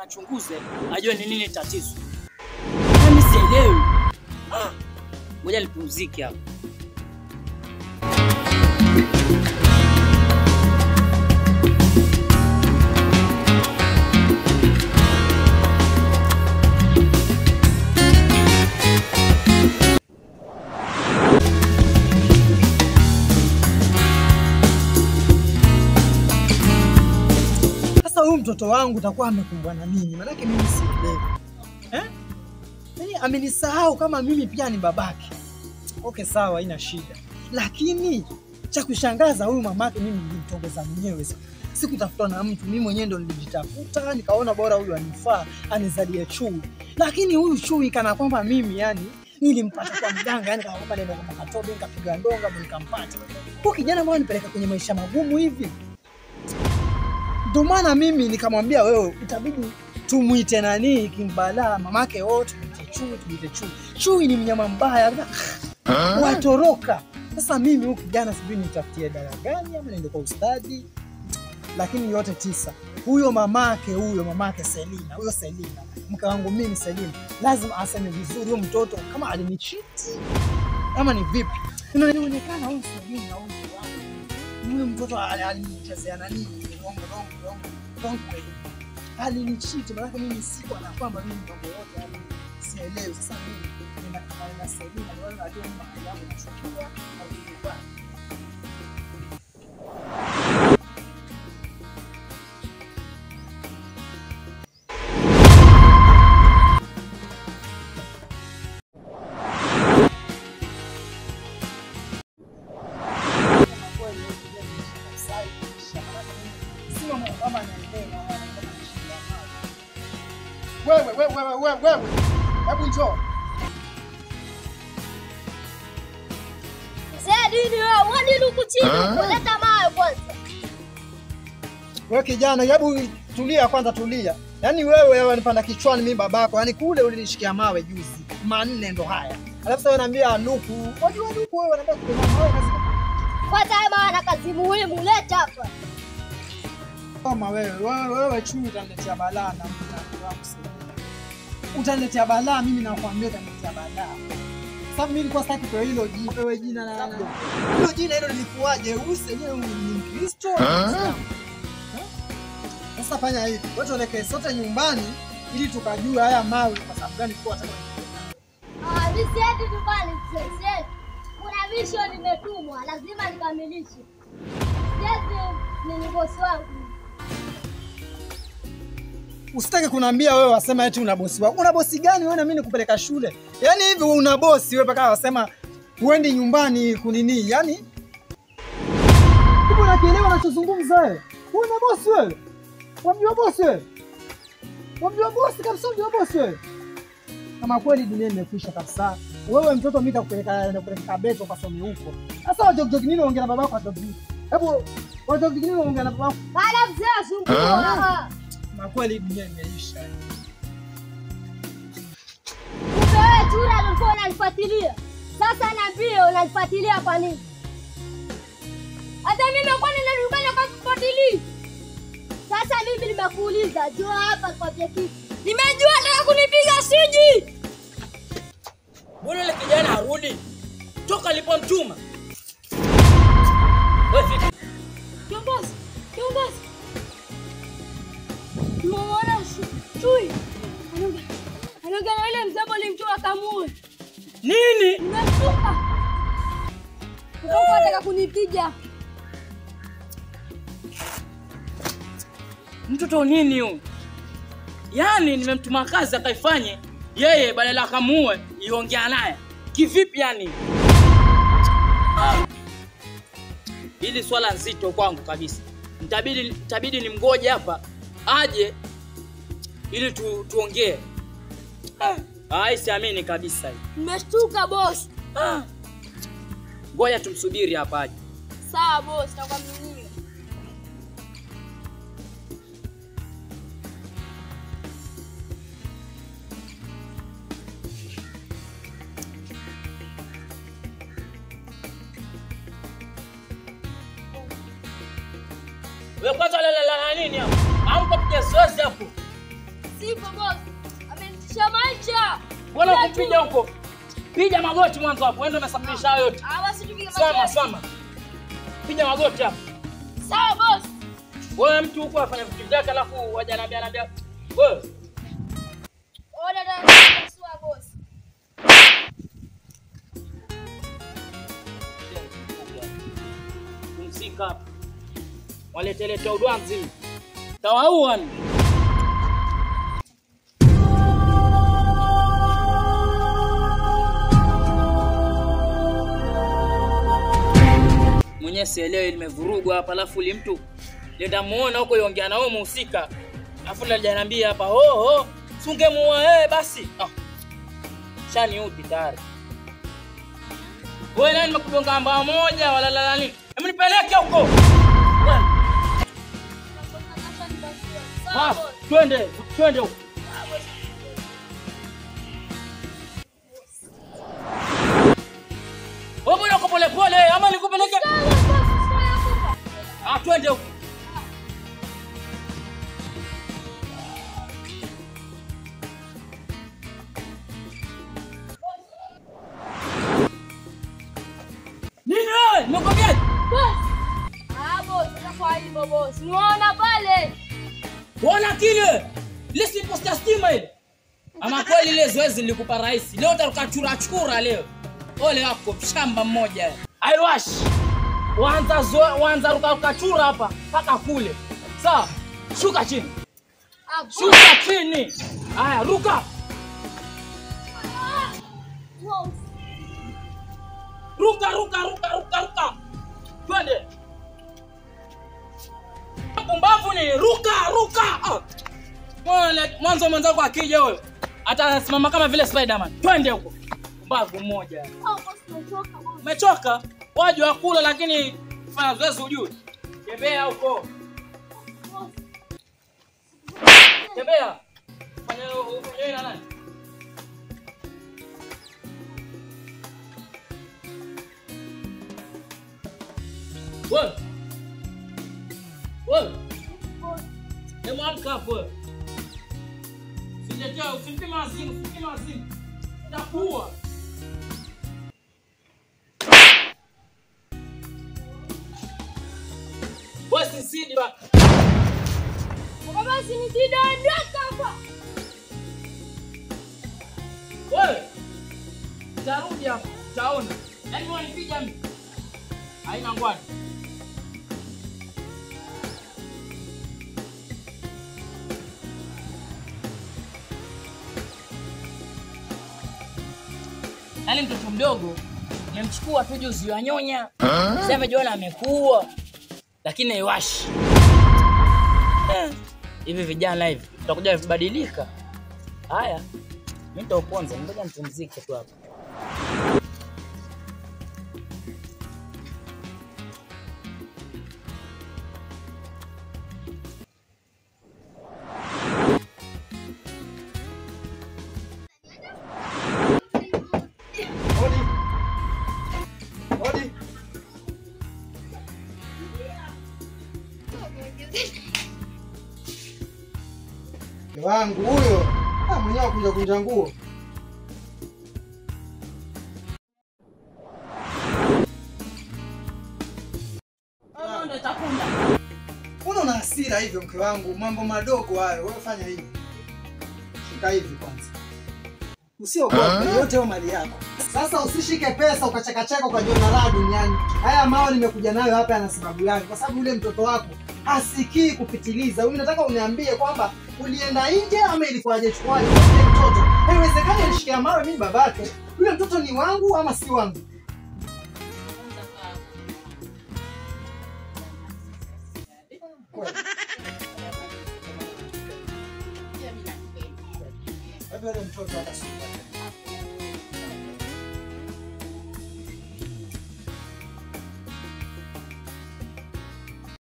achunguze ajue ni nini tatizo. Mimi sielewi. Ngoja nipumzike hapa. Huyu mtoto wangu utakuwa amekumbwa na nini? Maana mimi sielewi. Yaani amenisahau kama mimi pia ni babake. Okay sawa, haina shida. Lakini cha kushangaza huyu mamake mimi nilimtongoza mwenyewe. Sikutafuta na mtu, mimi mwenyewe ndo nilijitafuta, nikaona bora huyu anifaa, anizalie Chui. Lakini huyu Chui kana kwamba mimi yani nilimpata kwa mganga, yani kama kwamba nenda kwa Makatobe nikapiga ndonga nikampata. Huyu kijana mbona nipeleka kwenye maisha magumu hivi? Ndio maana mimi nikamwambia wewe itabidi tumuite nani Kimbala mamake wote tuite Chui. Chui ni mnyama mbaya watoroka. Sasa mimi huyu kijana sijui nitafutie dawa gani ama niende kwa ustadi. Lakini yote tisa. Huyo mamake Selina, huyo Selina, mke wangu mimi Selina, lazima aseme vizuri huyo mtoto kama alinichiti ama ni vipi. Inaonekana huyo Selina huyo mtoto alinichezea nani Rongo alinichiti, maana mimi siko na kwamba mimi ndogo yote hapa sielewi. Sasa mimi ninakubali na Selina wale ndio mama yangu nachukia au kubaya. Wewe. Hebu njoo. Dini wewe, wani luku chini, leta mawe kwanza. Wewe kijana, hebu tulia kwanza tulia. Yaani wewe unanipanda kichwani mimi babako. Yaani kule ulinishikia mawe juzi. Manne ndo haya. Alafu sasa unaniambia luku. Wajua luku wewe unataka kupima mawe kazi. Kwanza maana kazi muhimu leta hapa. Kama wewe Chui utaniletea balaa na mimi wangu sasa. Utaniletea balaa mimi nakwambia utaniletea balaa. Sababu mimi nilikuwa sitaki kwa hilo jina la hilo jina hilo lilikuwaje? Usenyewe ni Mkristo. Sasa fanya hivi. Watu waelekee sote nyumbani ili tukajue haya mawe kwa sababu gani kwa hata. Mimi siendi nyumbani sasa. Kuna mission nimetumwa, lazima nikamilishe. Ni bosi wangu. Usitake kuniambia wewe wasema eti una bosi wako. Una bosi gani wewe na mimi nikupeleka shule? Yaani hivi una bosi wewe mpaka wasema uendi nyumbani kunini? Yaani unakielewa unachozungumza wewe? Una bosi wewe? Wamjua bosi wewe? Wamjua bosi kabisa, unajua bosi wewe? Kama kweli dunia imekwisha kabisa. Wewe mtoto mimi nakupeleka Beto kwa somo huko. Sasa wajog nini ongea na babako wajog? Hebu wajog nini ongea na babako? Bala mzee zungumza. Na kweli dunia imeisha. Wewe Chura ulikuwa unanifuatilia. Sasa niambie unanifuatilia kwa nini? Hata mimi nakuwa ninadukana kwa kufuatilia. Sasa mimi nimekuuliza, njoo hapa kwa kitu. Nimejua nataka kunipiga siji. Mbona yule kijana harudi? Toka alipomtuma. Wewe vipi? Kiongozi. Muona Chui. Anaongea na yule mzee alimtoa kamue. Nini? Nimetoka. Unataka kunipiga. Mtoto nini huyu? Yaani nimemtuma kazi akaifanye, yeye badala akamue iongea naye. Kivipi yani? Hili swala nzito kwangu kabisa. Nitabidi nimgoje hapa aje ili tuongee. Siamini kabisa hii. Nimeshtuka boss. Ngoja tumsubiri hapa aje. Sawa boss, nakwambia. Wewe kwanza la nini hapo? Amka piga zoezi hapo. Sivyo boss. Amenitisha maisha. Bwana kupiga huko. Piga magoti mwanzo hapo. Wewe ndio unasababisha hayo yote. Basi tupige magoti. Sama. Piga magoti hapo. Sawa boss. Wewe mtu huko afanya vitu vyake alafu waje anambia. Wewe. Oda dada sawa boss. Kumsika. Waleteleta udwanzi. Tawaua ni. Mwenye sielewi nimevurugwa hapa alafu ile mtu nenda muone huko yongea na wewe mhusika. Alafu ananiambia hapa sungemuoa basi. Shani uti tayari. Wewe nani mkugonga mbao moja wala la nini? Hebu nipeleke huko. Wewe. Bas, twende huko. Wewe mbona uko pole ama nikupeleke? Twende huko. Nini wewe? Nimekwambia. Boss. Boss, kwa hivyo boss. Unaona pale? Bwana kile. Lisi posta stima ile. Ama kweli ile zoezi nilikupa rais. Leo utaruka chura leo. Ole wako shamba mmoja. Aiwash. Wanza ruka chura hapa mpaka kule. Sawa? Shuka chini. Shuka chini. Haya, ruka. Ruka. Twende. Pumbavu ni ruka. Mwanzo mwenzako akija huyo atasimama kama vile Spiderman. Twende huko. Pumbavu mmoja. Umechoka? Waje wakula lakini fanya zoezi ujue. Tembea huko. Tembea. Fanya na nani? Wewe. Hebu amka hapo. Usimpime mazimu. Takuwa. Basi sidi ba. Baba sinidondoka hapa. Wewe. Tarudi hapo. Utaona. Yaani wanipiga mimi. Haina ngwani. Yaani mtoto mdogo nimemchukua tu juzi wa nyonya. Sasa amejiona amekuwa. Lakini haiwashi. Hivi vijana hivi tutakuja kubadilika. Haya. Mimi nitauponza, ngoja nipumzike tu hapa. Wangu huyo mwenyewe kunja nguo. Ndio takunda. Una hasira hivyo mke wangu, mambo madogo hayo. Wewe fanya hivi. Shika hivi kwanza. Usiogope, yote mali yako. Sasa usishike pesa ukachakachaka ukajiona raha duniani. Haya mao nimekuja nayo hapa yana sababu yake, kwa sababu yule mtoto wako hasikii kupitiliza. Mimi nataka uniambie kwamba ulienda nje ama ilikuwaje chukwaje kwa mtoto. Haiwezekani nishikia mawe mimi babake. Yule mtoto ni wangu ama si wangu? Baba mtoto atasubiri.